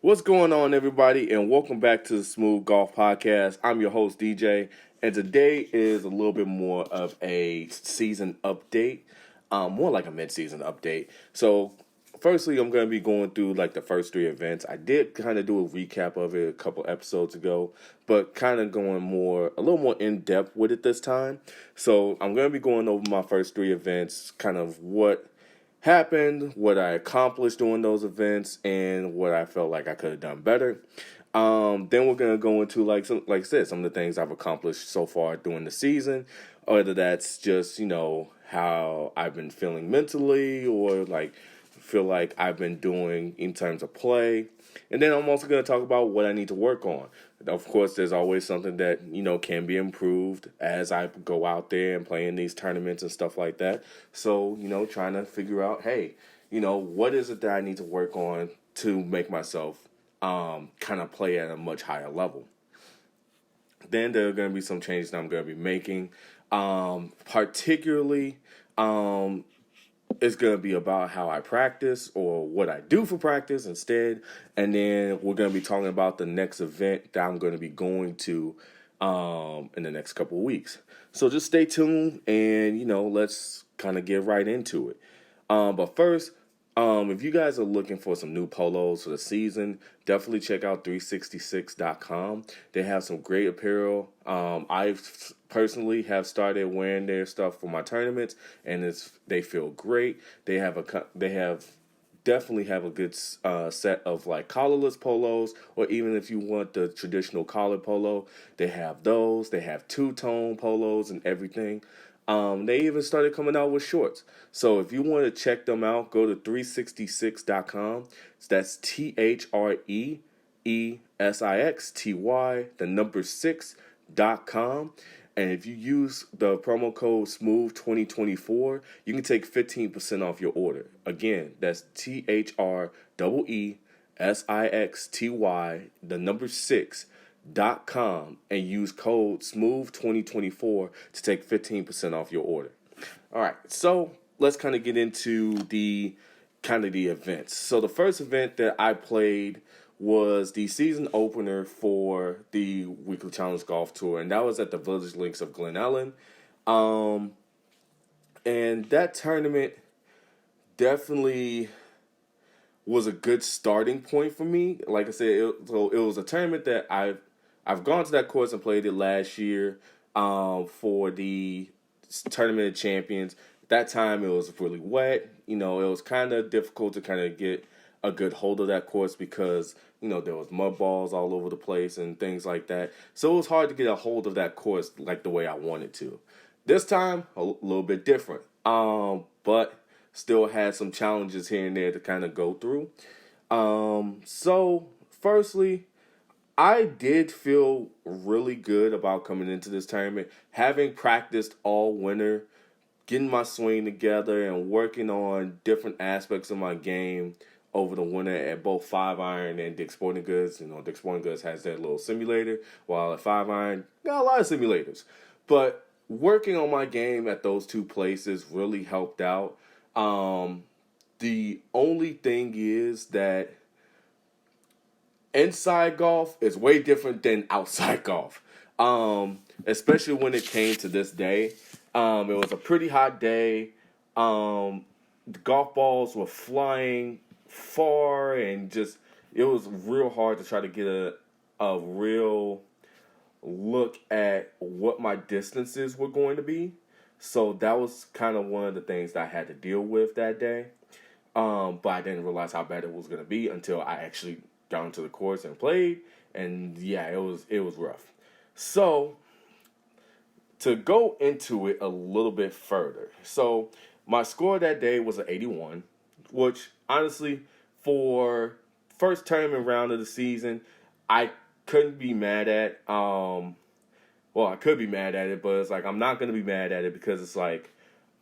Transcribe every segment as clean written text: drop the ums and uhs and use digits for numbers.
What's going on, everybody, and welcome back to the Smoov Golf Podcast. I'm your host, DJ, and today is a little bit more of a season update, more like a mid-season update. So, firstly, I'm going to be going through like the first three events. I did kind of do a recap of it a couple episodes ago, but kind of going a little more in depth with it this time. So, I'm going to be going over my first three events, kind of what happened, what I accomplished during those events, and what I felt like I could have done better. Then we're gonna go into like I said, some of the things I've accomplished so far during the season, whether that's just how I've been feeling mentally, or like feel like I've been doing in terms of play. And then I'm also going to talk about what I need to work on. Of course, there's always something that, can be improved as I go out there and play in these tournaments and stuff like that. So, trying to figure out, hey, what is it that I need to work on to make myself kind of play at a much higher level. Then there are going to be some changes that I'm going to be making, particularly it's going to be about how I practice or what I do for practice instead. And then we're going to be talking about the next event that I'm going to be going to in the next couple of weeks. So just stay tuned and, let's kind of get right into it. But first, if you guys are looking for some new polos for the season, definitely check out 366.com. They have some great apparel. I personally have started wearing their stuff for my tournaments, and they feel great. They definitely have a good set of like collarless polos, or even if you want the traditional collar polo, they have those. They have two-tone polos and everything. They even started coming out with shorts. So if you want to check them out, go to 366.com. So that's THREESIXTY, the number 6.com. And if you use the promo code SMOOV2024, you can take 15% off your order. Again, that's THREESIXTY, the number 6.com, and use code SMOOV2024 to take 15% off your order. All right, so let's kind of get into the events. So the first event that I played was the season opener for the Weekly Challenge Golf Tour, and that was at the Village Links of Glen Ellen. And that tournament definitely was a good starting point for me. Like I said, it was a tournament that I've gone to that course and played it last year for the Tournament of Champions. That time it was really wet. It was kind of difficult to kind of get a good hold of that course because, there was mud balls all over the place and things like that. So it was hard to get a hold of that course like the way I wanted to. This time, a little bit different. But still had some challenges here and there to kind of go through. So, firstly, I did feel really good about coming into this tournament, having practiced all winter, getting my swing together, and working on different aspects of my game over the winter at both 5-iron and Dick's Sporting Goods. Dick's Sporting Goods has that little simulator, while at 5-iron, got a lot of simulators. But working on my game at those two places really helped out. The only thing is that inside golf is way different than outside golf, especially when it came to this day. It was a pretty hot day. The golf balls were flying far, and just it was real hard to try to get a real look at what my distances were going to be. So that was kind of one of the things that I had to deal with that day. But I didn't realize how bad it was going to be until I actually got into the course and played. And yeah, it was rough. So to go into it a little bit further. So my score that day was an 81, which honestly, for first tournament round of the season, I couldn't be mad at. Well, I could be mad at it, but it's like I'm not going to be mad at it because it's like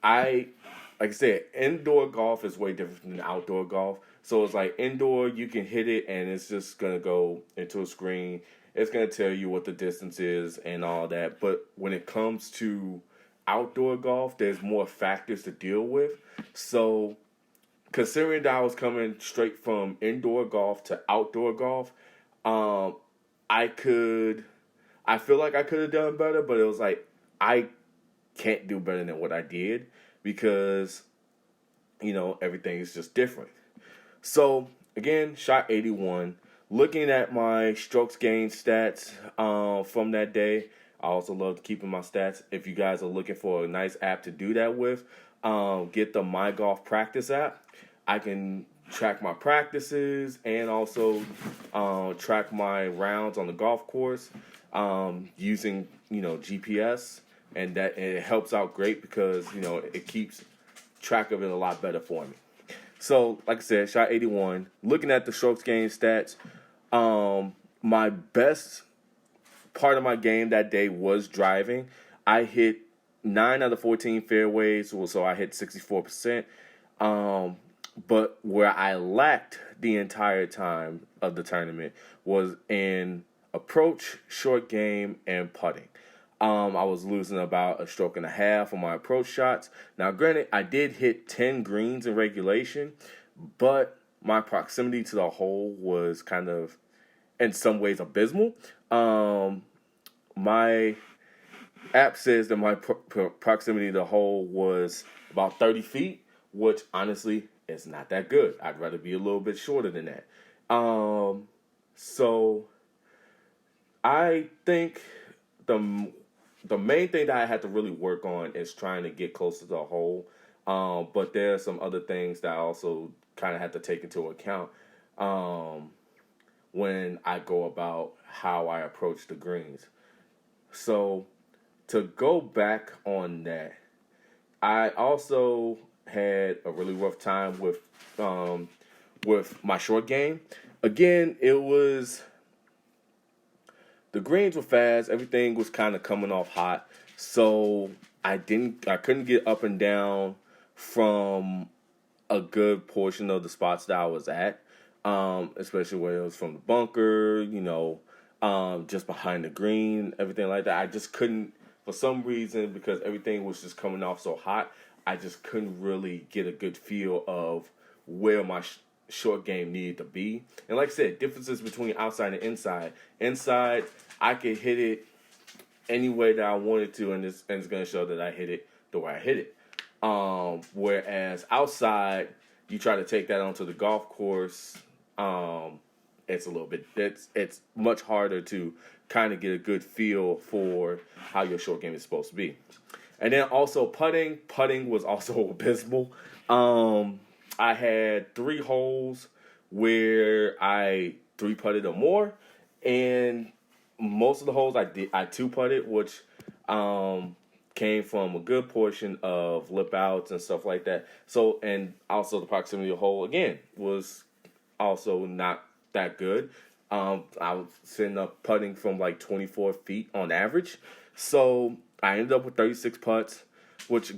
like I said, indoor golf is way different than outdoor golf. So it's like indoor, you can hit it and it's just going to go into a screen. It's going to tell you what the distance is and all that. But when it comes to outdoor golf, there's more factors to deal with. So considering that I was coming straight from indoor golf to outdoor golf, um, I could. I feel like I could have done better, but it was like I can't do better than what I did because everything is just different. So again, shot 81. Looking at my strokes gained stats from that day, I also love keeping my stats. If you guys are looking for a nice app to do that with, get the My Golf Practice app. I can track my practices and also track my rounds on the golf course using GPS, and it helps out great because it keeps track of it a lot better for me. So, like I said, shot 81. Looking at the strokes gained stats, my best part of my game that day was driving. I hit 9 out of 14 fairways, so I hit 64%. But where I lacked the entire time of the tournament was in approach, short game, and putting. I was losing about a stroke and a half on my approach shots. Now, granted, I did hit 10 greens in regulation, but my proximity to the hole was kind of, in some ways, abysmal. My app says that my proximity to the hole was about 30 feet, which honestly is not that good. I'd rather be a little bit shorter than that. So I think the main thing that I had to really work on is trying to get closer to the hole. But there are some other things that I also kind of have to take into account when I go about how I approach the greens. So to go back on that, I also had a really rough time with my short game. Again, the greens were fast. Everything was kind of coming off hot, so I couldn't get up and down from a good portion of the spots that I was at, especially where it was from the bunker, just behind the green, everything like that. I just couldn't, for some reason, because everything was just coming off so hot, I just couldn't really get a good feel of where my short game needed to be. And like I said, differences between outside and inside. Inside, I could hit it any way that I wanted to, and it's going to show that I hit it the way I hit it. Whereas outside, you try to take that onto the golf course, it's a little bit, it's much harder to kind of get a good feel for how your short game is supposed to be. And then also putting was also abysmal. I had 3 holes where I 3-putted or more, and most of the holes I 2-putted, which came from a good portion of lip outs and stuff like that. So, and also the proximity of the hole again was also not that good. I was sitting up putting from like 24 feet on average. So I ended up with 36 putts, which is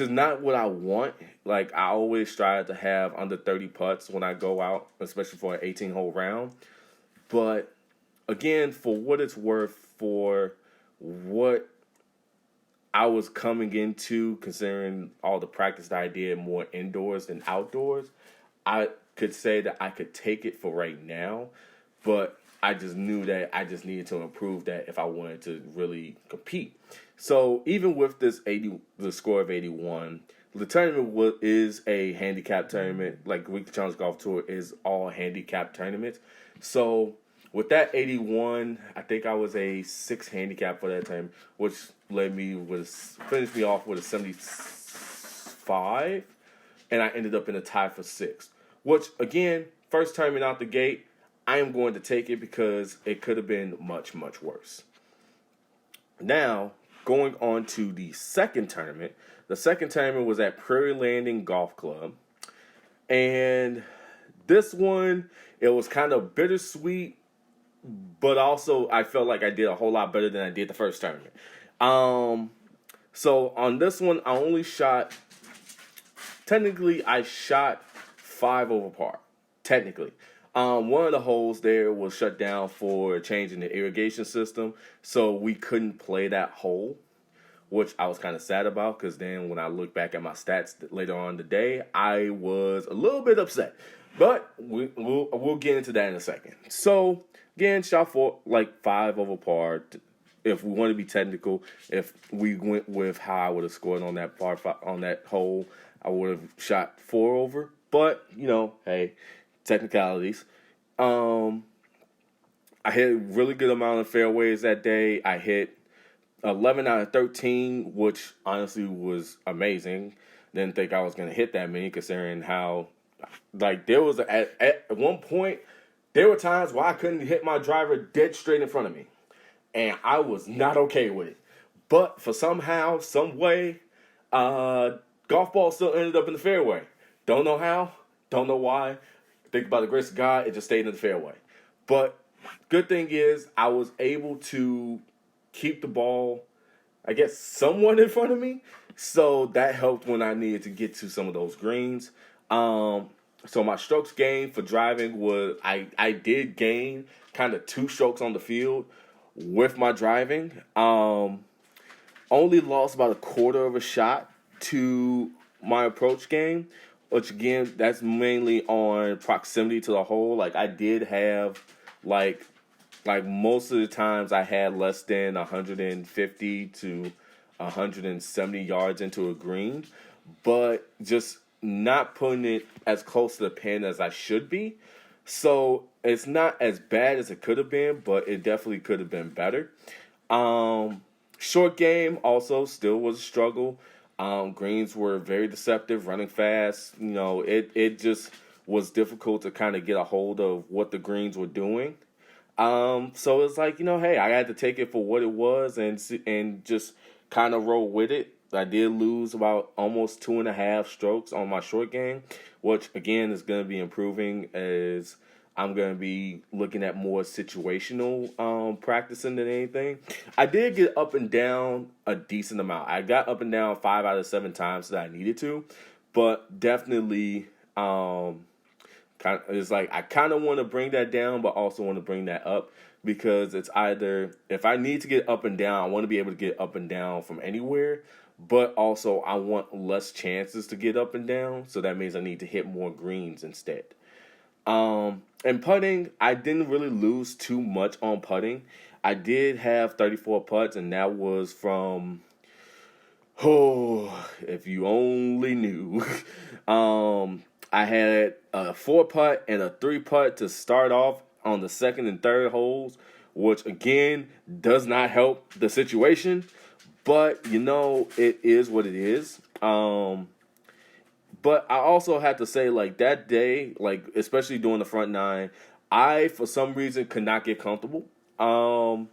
not what I want. Like, I always strive to have under 30 putts when I go out, especially for an 18-hole round. But again, for what it's worth, for what I was coming into, considering all the practice that I did more indoors than outdoors, I could say that I could take it for right now, but I just knew that I just needed to improve that if I wanted to really compete. So even with the score of 81, the tournament is a handicap tournament. Like, Weekly Challenge Golf Tour is all handicap tournaments. So with that 81, I think I was a 6 handicap for that tournament, which finished me off with a 75, and I ended up in a tie for 6th. Which, again, first tournament out the gate, I am going to take it because it could have been much, much worse. Now, going on to the second tournament. The second tournament was at Prairie Landing Golf Club. And this one, it was kind of bittersweet, but also I felt like I did a whole lot better than I did the first tournament. So on this one, I only shot, technically I shot 5 over par, technically. One of the holes there was shut down for changing the irrigation system, so we couldn't play that hole. which I was kind of sad about because then when I look back at my stats later on today, I was a little bit upset. But we'll get into that in a second. So again, shot for like 5 over par. If we want to be technical, if we went with how I would have scored on that par five, on that hole, I would have shot 4 over. But hey, technicalities. I hit a really good amount of fairways that day. I hit 11 out of 13, which honestly was amazing. Didn't think I was going to hit that many considering how, there was, at one point, there were times where I couldn't hit my driver dead straight in front of me. And I was not okay with it. But for somehow, some way, golf ball still ended up in the fairway. Don't know how, don't know why. Think about the grace of God, it just stayed in the fairway. But good thing is I was able to keep the ball, I guess, somewhat in front of me. So that helped when I needed to get to some of those greens. So my strokes gained for driving was, I did gain kind of 2 strokes on the field with my driving. Only lost about a quarter of a shot to my approach game, which again, that's mainly on proximity to the hole. Like I did have like most of the times I had less than 150 to 170 yards into a green, but just not putting it as close to the pin as I should be. So it's not as bad as it could have been, but it definitely could have been better. Short game also still was a struggle. Greens were very deceptive, running fast. It just was difficult to kind of get a hold of what the greens were doing. So it's like, hey, I had to take it for what it was and just kind of roll with it. I did lose about almost 2.5 strokes on my short game, which again is going to be improving as I'm going to be looking at more situational practicing than anything. I did get up and down a decent amount. I got up and down 5 out of 7 times that I needed to, but definitely it's like I kind of want to bring that down, but also want to bring that up because it's either if I need to get up and down, I want to be able to get up and down from anywhere, but also I want less chances to get up and down, so that means I need to hit more greens instead. And putting, I didn't really lose too much on putting. I did have 34 putts, and that was from, if you only knew. I had a 4 putt and a 3 putt to start off on the second and third holes, which again does not help the situation, but it is what it is. But I also have to say, that day, especially doing the front 9, I, for some reason, could not get comfortable. And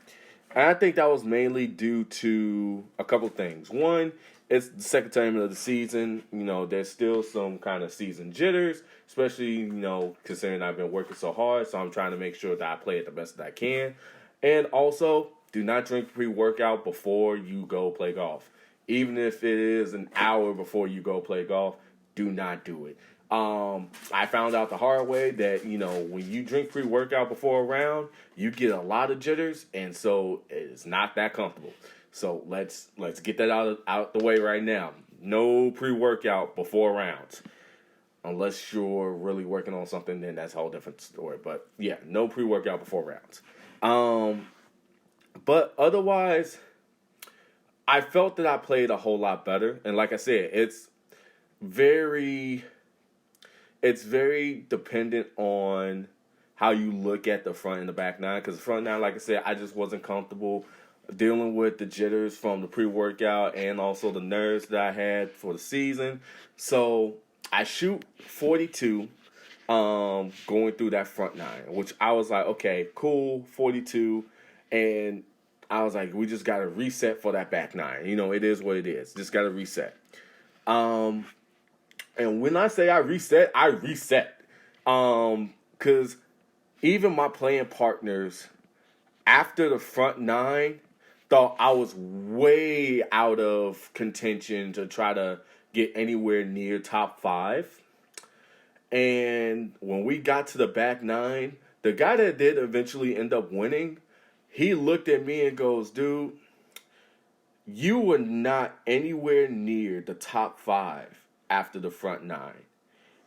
I think that was mainly due to a couple things. One, it's the second time of the season. There's still some kind of season jitters, especially, considering I've been working so hard. So I'm trying to make sure that I play it the best that I can. And also, do not drink pre-workout before you go play golf. Even if it is an hour before you go play golf, do not do it. I found out the hard way that, when you drink pre-workout before a round, you get a lot of jitters, and so it's not that comfortable. So let's get that out the way right now. No pre-workout before rounds. Unless you're really working on something, then that's a whole different story. But yeah, no pre-workout before rounds. But otherwise, I felt that I played a whole lot better. And like I said, it's very dependent on how you look at the front and the back 9. Because the front 9, like I said, I just wasn't comfortable dealing with the jitters from the pre-workout and also the nerves that I had for the season. So I shoot 42 going through that front 9, which I was like, okay, cool, 42. And I was like, we just got to reset for that back 9. It is what it is. Just got to reset. And when I say I reset, I reset. Because even my playing partners, after the front 9, thought I was way out of contention to try to get anywhere near top 5. And when we got to the back 9, the guy that did eventually end up winning, he looked at me and goes, dude, you were not anywhere near the top 5 after the front 9.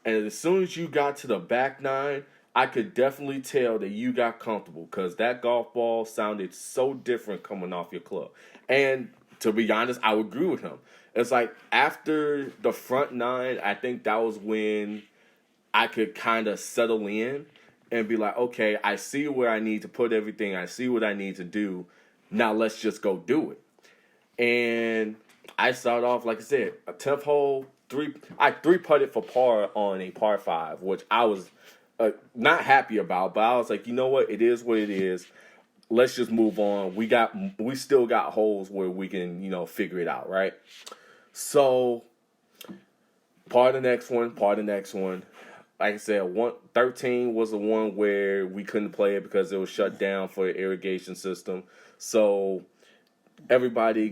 And as soon as you got to the back 9, I could definitely tell that you got comfortable because that golf ball sounded so different coming off your club. And to be honest, I would agree with him. It's like after the front 9, I think that was when I could kind of settle in and be like, okay, I see where I need to put everything. I see what I need to do. Now let's just go do it. And I started off, like I said, a 10th hole, I 3-putted for par on a par 5, which I was not happy about, but I was like, you know what? It is what it is. Let's just move on. We still got holes where we can, figure it out, right? So, par the next one. Like I said, 13 was the one where we couldn't play it because it was shut down for the irrigation system. So everybody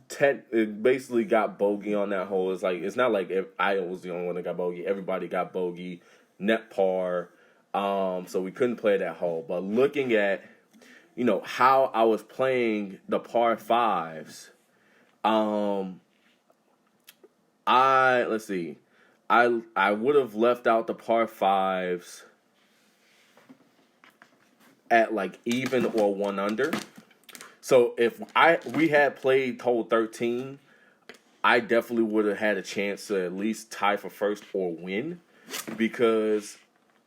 basically got bogey on that hole. It's not like if I was the only one that got bogey. Everybody got bogey, net par. So we couldn't play that hole. But looking at, how I was playing the par 5s, let's see. I would have left out the par 5s at like even or 1 under. So if we had played hole 13, I definitely would have had a chance to at least tie for first or win because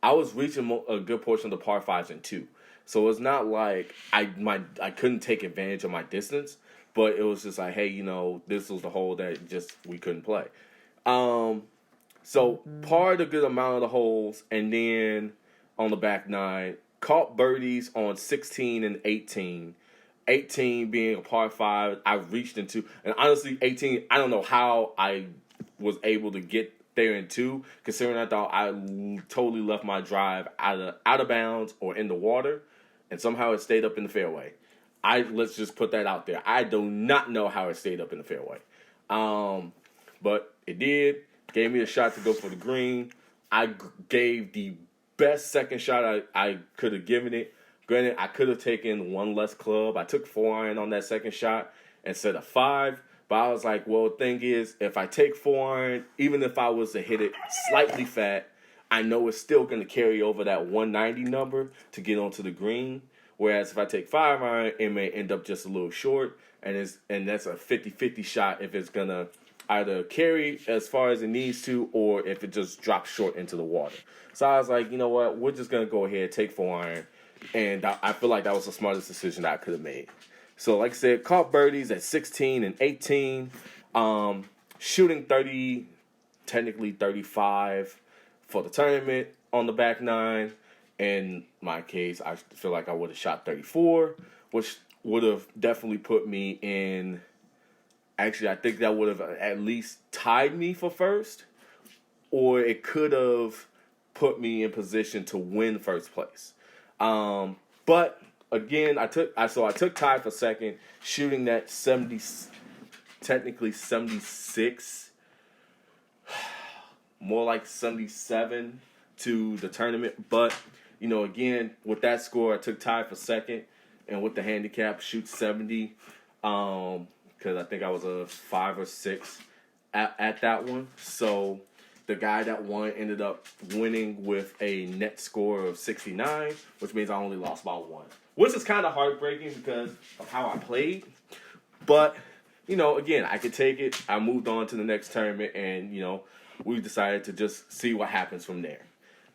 I was reaching a good portion of the par 5s in 2. So it's not like I couldn't take advantage of my distance, but it was just like, hey, this was the hole that just we couldn't play. So parred a good amount of the holes, and then on the back 9, caught birdies on 16 and 18. 18 being a par 5, I reached into, and honestly, 18, I don't know how I was able to get there in 2, considering I thought I totally left my drive out of bounds or in the water, and somehow it stayed up in the fairway. Let's just put that out there. I do not know how it stayed up in the fairway. But it did. Gave me a shot to go for the green. I gave the best second shot I could have given it. Granted, I could have taken one less club. I took 4-iron on that second shot instead of 5. But I was like, well, the thing is, if I take 4-iron, even if I was to hit it slightly fat, I know it's still going to carry over that 190 number to get onto the green. Whereas if I take 5-iron, it may end up just a little short. And that's a 50-50 shot if it's going to either carry as far as it needs to or if it just drops short into the water. So I was like, you know what? We're just going to go ahead, take 4-iron. And I feel like that was the smartest decision I could have made. So like I said, caught birdies at 16 and 18. Shooting 30, technically 35 for the tournament on the back 9. In my case, I feel like I would have shot 34, which would have definitely put me in. Actually, I think that would have at least tied me for first, or it could have put me in position to win first place. But again, I took tie for second, shooting that 70, technically 76, more like 77 to the tournament. But again, with that score, I took tie for second, and with the handicap, shoot 70. Because I think I was a 5 or 6 at that one. So the guy that won ended up winning with a net score of 69, which means I only lost by 1. Which is kind of heartbreaking because of how I played. But, again, I could take it. I moved on to the next tournament, and, we decided to just see what happens from there.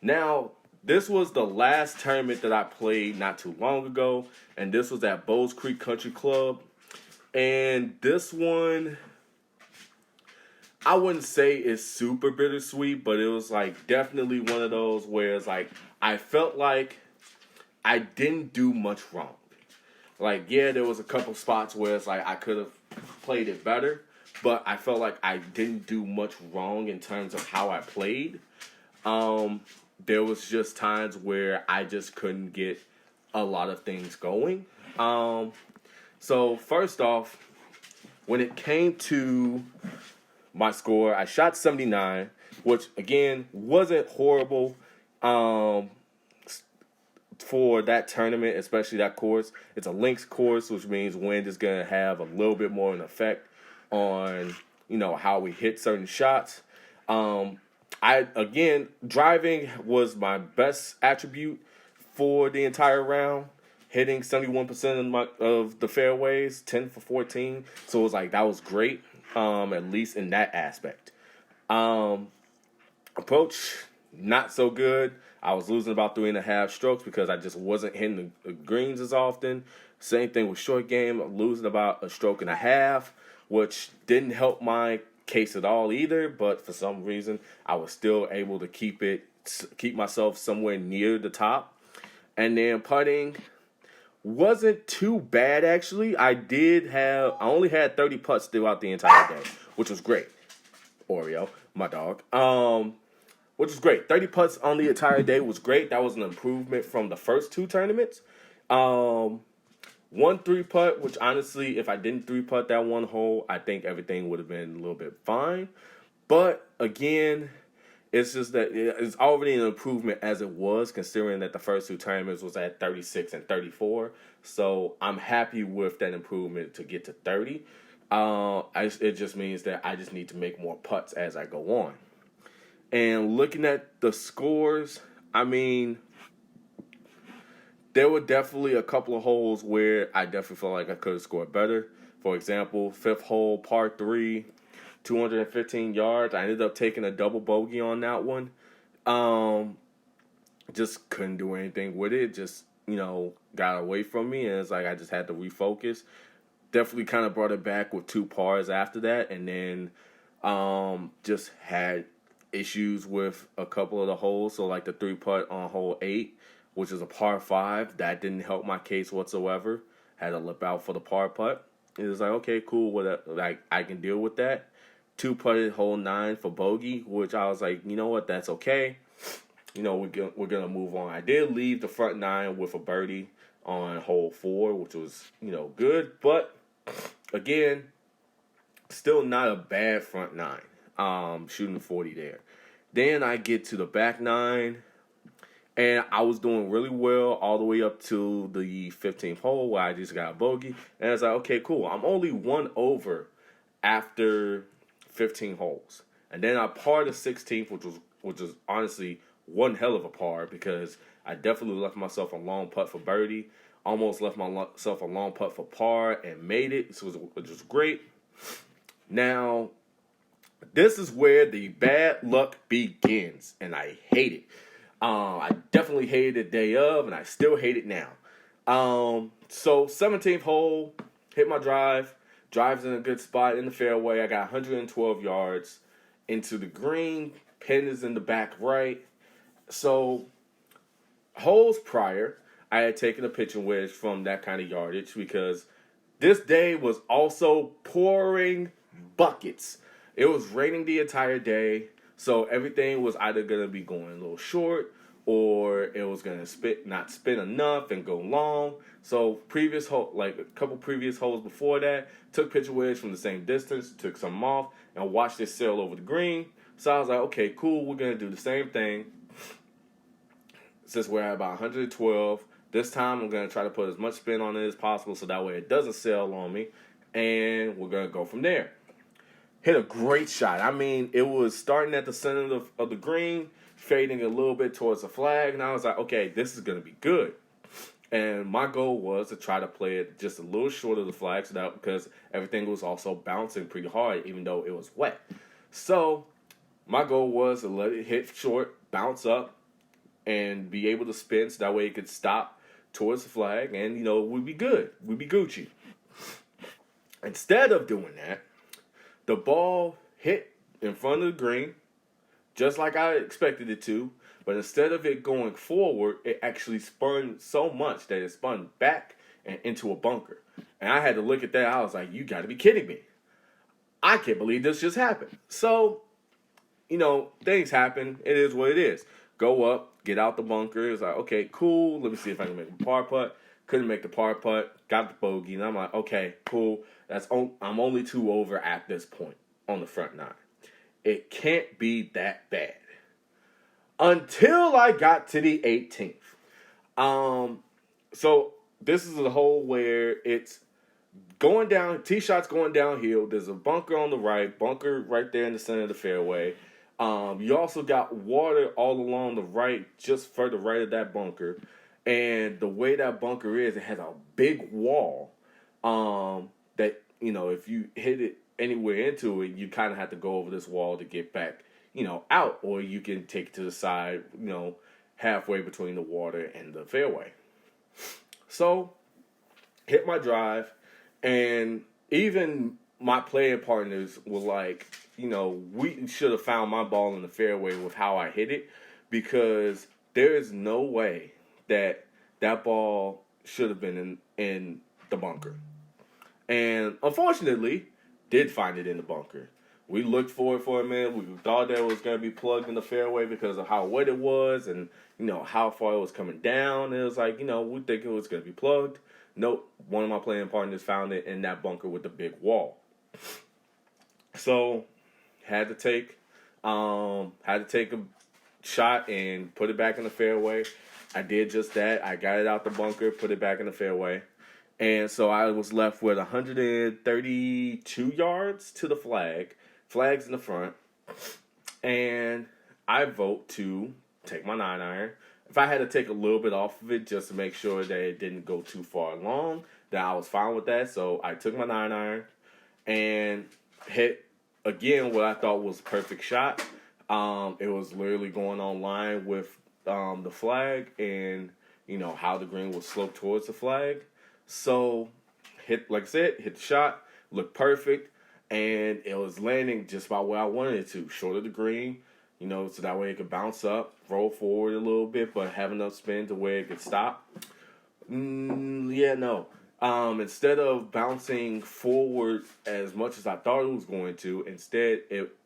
Now, this was the last tournament that I played not too long ago, and this was at Bowes Creek Country Club. And this one, I wouldn't say it's super bittersweet, but it was like definitely one of those where it's like I felt like I didn't do much wrong. Like, yeah, there was a couple spots where it's like I could have played it better, but I felt like I didn't do much wrong in terms of how I played. There was just times where I just couldn't get a lot of things going. So first off, when it came to my score, I shot 79, which again wasn't horrible. for that tournament, especially that course. It's a links course, which means wind is going to have a little bit more of an effect on, how we hit certain shots. Driving was my best attribute for the entire round, hitting 71% of the fairways, 10 for 14. So it was like, that was great, at least in that aspect. Approach, not so good. I was losing about 3.5 strokes because I just wasn't hitting the greens as often. Same thing with short game, losing about 1.5 strokes, which didn't help my case at all either. But for some reason, I was still able to keep myself somewhere near the top. And then putting wasn't too bad actually. I only had 30 putts throughout the entire day, which was great. Oreo, my dog. Which was great. 30 putts on the entire day was great. That was an improvement from the first 2 tournaments. 1 3-putt, which honestly, if I didn't 3-putt that one hole, I think everything would have been a little bit fine. But again, it's just that it's already an improvement as it was, considering that the first 2 tournaments was at 36 and 34. So I'm happy with that improvement to get to 30. It just means that I just need to make more putts as I go on. And looking at the scores, I mean, there were definitely a couple of holes where I definitely felt like I could have scored better. For example, 5th hole, par 3, 215 yards. I ended up taking a double bogey on that one. Just couldn't do anything with it. Just, got away from me. And it's like I just had to refocus. Definitely kind of brought it back with 2 pars after that. And then just had issues with a couple of the holes. So like the 3-putt on hole 8, which is a par 5. That didn't help my case whatsoever. Had to lip out for the par putt. It was like, okay, cool. I can deal with that. 2-putted hole 9 for bogey, which I was like, you know what, that's okay. We're gonna move on. I did leave the front 9 with a birdie on hole 4, which was, good. But again, still not a bad front 9. Shooting 40 there. Then I get to the back 9, and I was doing really well all the way up to the 15th hole where I just got a bogey. And I was like, okay, cool. I'm only 1 over after 15 holes. And then I parred the 16th, which was honestly one hell of a par because I definitely left myself a long putt for birdie. Almost left myself a long putt for par and made it, which was great. Now, this is where the bad luck begins, and I hate it. I definitely hated it the day of, and I still hate it now. So 17th hole, hit my drive. Drive's in a good spot in the fairway. I got 112 yards into the green. Pin is in the back right. So holes prior, I had taken a pitching wedge from that kind of yardage because this day was also pouring buckets. It was raining the entire day, so everything was either going to be going a little short or it was going to not spin enough and go long. So a couple previous holes before that, took pitcher wedge from the same distance, took some off, and watched it sail over the green. So I was like, okay, cool, we're going to do the same thing. Since we're at about 112, this time I'm going to try to put as much spin on it as possible so that way it doesn't sail on me, and we're going to go from there. Hit a great shot. I mean, it was starting at the center of the green, fading a little bit towards the flag, and I was like, okay, this is going to be good. And my goal was to try to play it just a little short of the flag because everything was also bouncing pretty hard, even though it was wet. So my goal was to let it hit short, bounce up, and be able to spin so that way it could stop towards the flag, and, we'd be good. We'd be Gucci. Instead of doing that, the ball hit in front of the green, just like I expected it to, but instead of it going forward, it actually spun so much that it spun back and into a bunker. And I had to look at that. I was like, you got to be kidding me. I can't believe this just happened. So, things happen. It is what it is. Go up, get out the bunker. It's like, okay, cool. Let me see if I can make a par putt. Couldn't make the par putt. Got the bogey. And I'm like, okay, cool. I'm only 2 over at this point on the front 9. It can't be that bad. Until I got to the 18th. So this is a hole where it's going down, tee shots going downhill. There's a bunker on the right, bunker right there in the center of the fairway. You also got water all along the right, just further right of that bunker. And the way that bunker is, it has a big wall that, if you hit it anywhere into it, you kind of have to go over this wall to get back, out. Or you can take it to the side, halfway between the water and the fairway. So, hit my drive, and even my playing partners were like, we should have found my ball in the fairway with how I hit it, because there is no way that ball should have been in the bunker. And unfortunately, did find it in the bunker. We looked for it for a minute. We thought that it was going to be plugged in the fairway because of how wet it was and, how far it was coming down. And it was like, we think it was going to be plugged. Nope, one of my playing partners found it in that bunker with the big wall. So, had to take a shot and put it back in the fairway. I did just that. I got it out the bunker, put it back in the fairway. And so I was left with 132 yards to the flag. Flag's in the front. And I vote to take my 9-iron. If I had to take a little bit off of it just to make sure that it didn't go too far along, then I was fine with that. So I took my 9-iron and hit, again, what I thought was a perfect shot. It was literally going on line with the flag and, how the green was sloped towards the flag. So, hit the shot, looked perfect, and it was landing just about where I wanted it to, short of the green, so that way it could bounce up, roll forward a little bit, but have enough spin to where it could stop. Instead of bouncing forward as much as I thought it was going to, instead it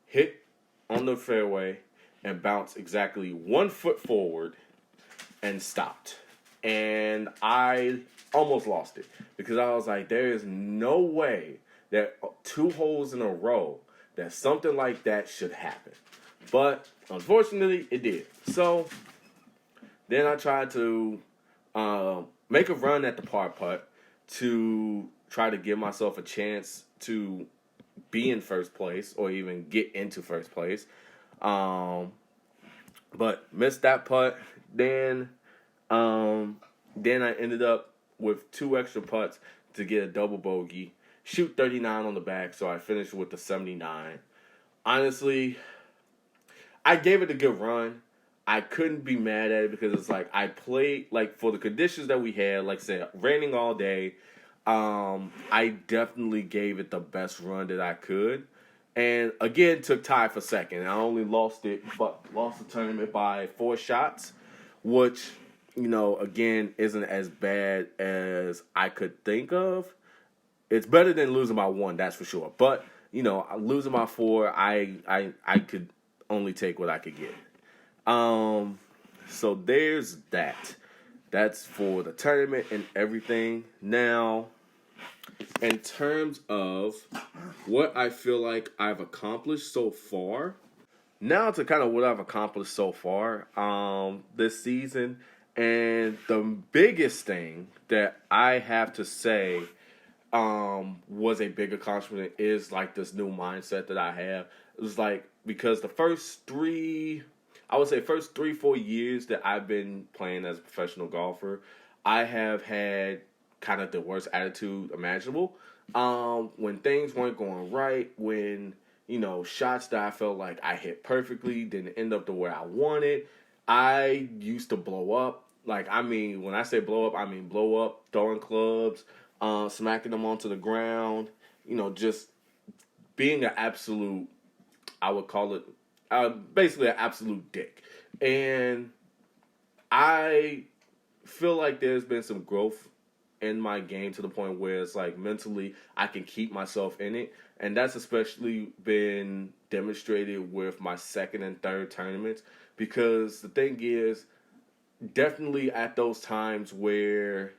hit on the fairway and bounced exactly 1 foot forward and stopped. And I almost lost it because I was like, there is no way that 2 holes in a row that something like that should happen. But unfortunately, it did. So then I tried to make a run at the par putt to try to give myself a chance to be in first place or even get into first place. But missed that putt. Then I ended up with 2 extra putts to get a double bogey. Shoot 39 on the back, so I finished with the 79. Honestly, I gave it a good run. I couldn't be mad at it because it's like I played, like, for the conditions that we had, like I said, raining all day. I definitely gave it the best run that I could. And again, took tie for second. I only lost the tournament by 4 shots, which, again, isn't as bad as I could think of. It's better than losing by 1, that's for sure. But, losing by 4, I could only take what I could get. So there's that. That's for the tournament and everything. Now, in terms of what I feel like I've accomplished so far, now to kind of what I've accomplished so far this season, and the biggest thing that I have to say was a big accomplishment is like this new mindset that I have. It was like, because the first 3, 4 years that I've been playing as a professional golfer, I have had kind of the worst attitude imaginable. When things weren't going right, when, shots that I felt like I hit perfectly didn't end up the way I wanted, I used to blow up. Like, when I say blow up, I mean blow up, throwing clubs, smacking them onto the ground, just being an absolute, I would call it, basically an absolute dick. And I feel like there's been some growth in my game to the point where it's like mentally I can keep myself in it. And that's especially been demonstrated with my second and third tournaments, because the thing is, definitely at those times where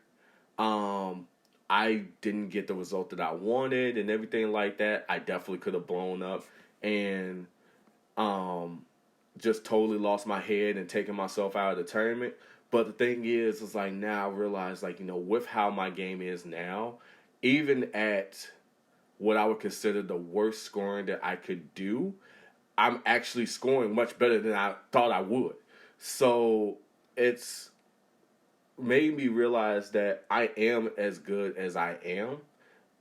I didn't get the result that I wanted and everything like that, I definitely could have blown up and just totally lost my head and taken myself out of the tournament. But the thing is like now I realize like, with how my game is now, even at what I would consider the worst scoring that I could do, I'm actually scoring much better than I thought I would. So it's made me realize that I am as good as I am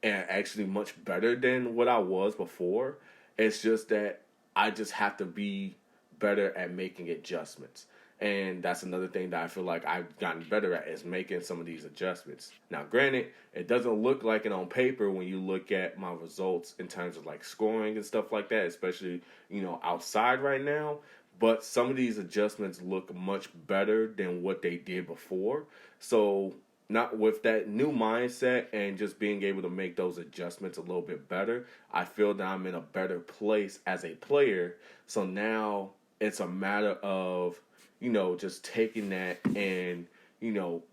and actually much better than what I was before. It's just that I just have to be better at making adjustments. And that's another thing that I feel like I've gotten better at is making some of these adjustments. Now, granted, it doesn't look like it on paper when you look at my results in terms of like scoring and stuff like that, especially, outside right now. But some of these adjustments look much better than what they did before. So not with that new mindset and just being able to make those adjustments a little bit better, I feel that I'm in a better place as a player. So now it's a matter of, just taking that and,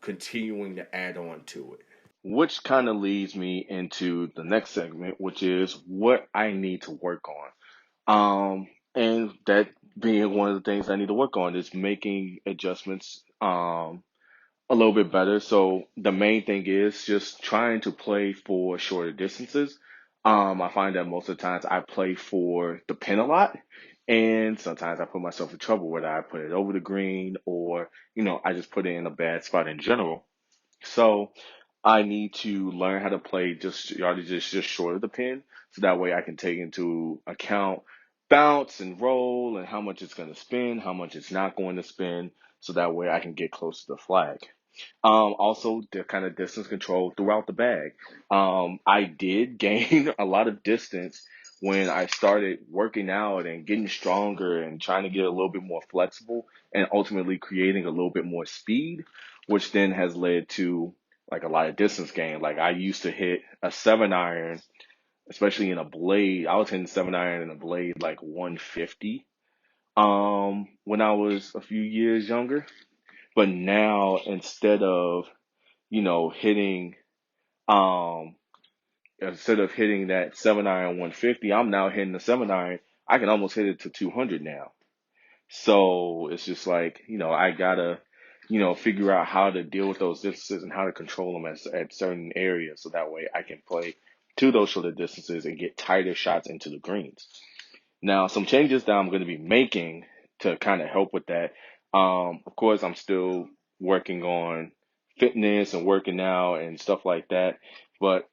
continuing to add on to it. Which kind of leads me into the next segment, which is what I need to work on. And that being one of the things I need to work on is making adjustments a little bit better. So the main thing is just trying to play for shorter distances. I find that most of the times I play for the pin a lot, and sometimes I put myself in trouble whether I put it over the green or I just put it in a bad spot in general. So I need to learn how to play just yardages just short of the pin, so that way I can take into account bounce and roll and how much it's going to spin, how much it's not going to spin, so that way I can get close to the flag. Also, the kind of distance control throughout the bag. I did gain a lot of distance when I started working out and getting stronger and trying to get a little bit more flexible and ultimately creating a little bit more speed, which then has led to like a lot of distance gain. Like I used to hit a 7 iron, especially in a blade. I was hitting 7 iron in a blade like 150 when I was a few years younger. But now instead of you know, hitting um instead of hitting that 7 iron 150, I'm now hitting the 7 iron. I can almost hit it to 200 now. So it's just like, I gotta, figure out how to deal with those distances and how to control them at certain areas so that way I can play to those shorter distances and get tighter shots into the greens. Now, some changes that I'm going to be making to kind of help with that. Of course, I'm still working on fitness and working out and stuff like that, but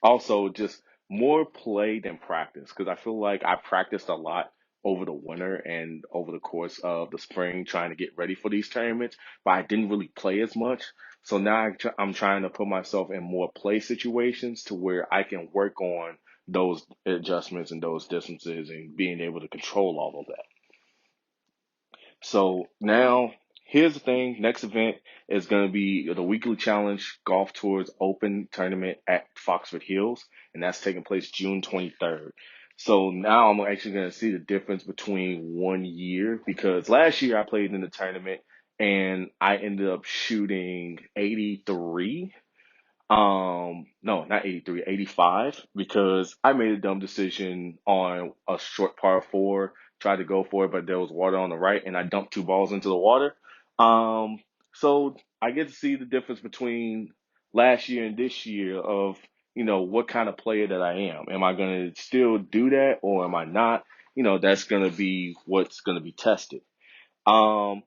also just more play than practice because I feel like I practiced a lot over the winter and over the course of the spring trying to get ready for these tournaments, but I didn't really play as much. So now I'm trying to put myself in more play situations to where I can work on those adjustments and those distances and being able to control all of that. So now here's the thing. Next event is going to be the weekly challenge golf tours open tournament at Foxford Hills, and that's taking place June 23rd. So now I'm actually going to see the difference between 1 year because last year I played in the tournament and I ended up shooting 83. No, not 83, 85, because I made a dumb decision on a short par four, tried to go for it, but there was water on the right, and I dumped two balls into the water. Um, so I get to see the difference between last year and this year of, what kind of player that I am. Am I going to still do that or am I not? That's going to be what's going to be tested. Um,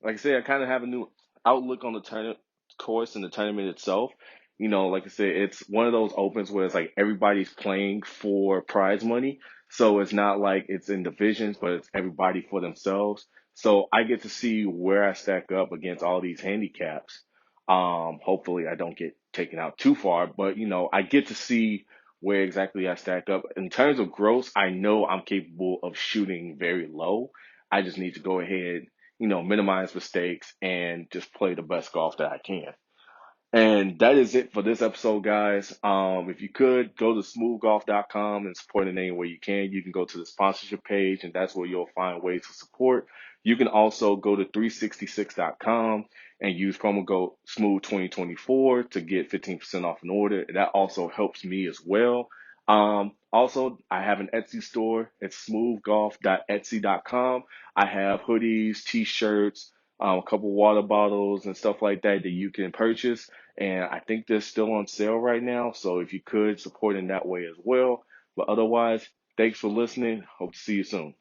like I said, I kind of have a new outlook on the tournament course and the tournament itself. Like I said, it's one of those opens where it's like everybody's playing for prize money. So it's not like it's in divisions, but it's everybody for themselves. So I get to see where I stack up against all these handicaps. Hopefully I don't get taken out too far, but I get to see where exactly I stack up. In terms of gross, I know I'm capable of shooting very low. I just need to go ahead, minimize mistakes and just play the best golf that I can. And that is it for this episode, guys. If you could go to smoovgolf.com and support in any way you can. You can go to the sponsorship page, and that's where you'll find ways to support. You can also go to 366.com and use promo code SMOOV2024 to get 15% off an order. That also helps me as well. Also, I have an Etsy store. It's smoovgolf.etsy.com. I have hoodies, t-shirts, a couple water bottles and stuff like that that you can purchase. And I think they're still on sale right now. So if you could support in that way as well. But otherwise, thanks for listening. Hope to see you soon.